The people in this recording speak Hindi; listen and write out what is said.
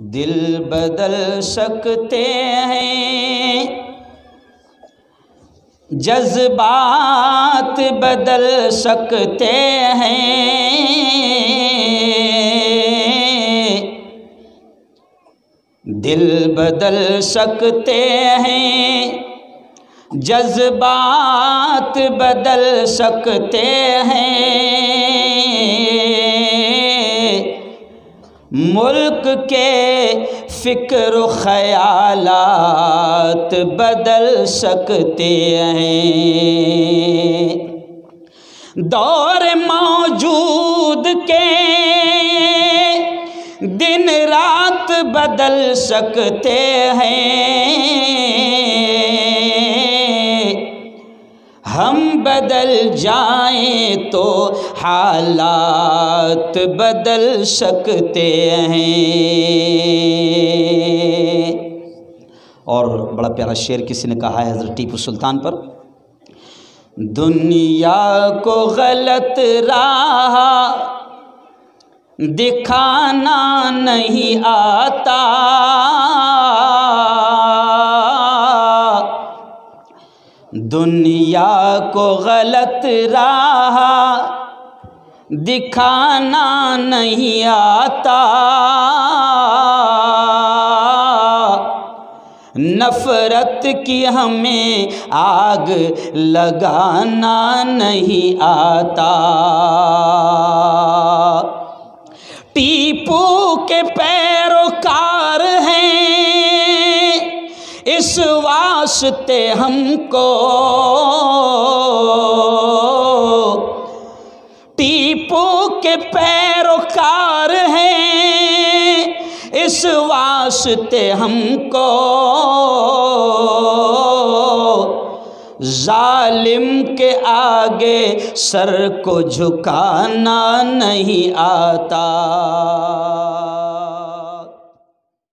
दिल बदल सकते हैं, जज्बात बदल सकते हैं, दिल बदल सकते हैं, जज्बात बदल सकते हैं, मुल्क के फ़िक्र ख़यालात बदल सकते हैं, दौर मौजूद के दिन रात बदल सकते हैं, हम बदल जाएं तो हालात बदल सकते हैं। और बड़ा प्यारा शेर किसी ने कहा है हज़रत टीपू सुल्तान पर, दुनिया को गलत राह दिखाना नहीं आता, दुनिया को गलत राह दिखाना नहीं आता, नफ़रत की हमें आग लगाना नहीं आता, टीपू के पैरोकार हैं इस वास्ते हमको, टीपू के पैरोकार हैं इस वास्ते हमको, जालिम के आगे सर को झुकाना नहीं आता।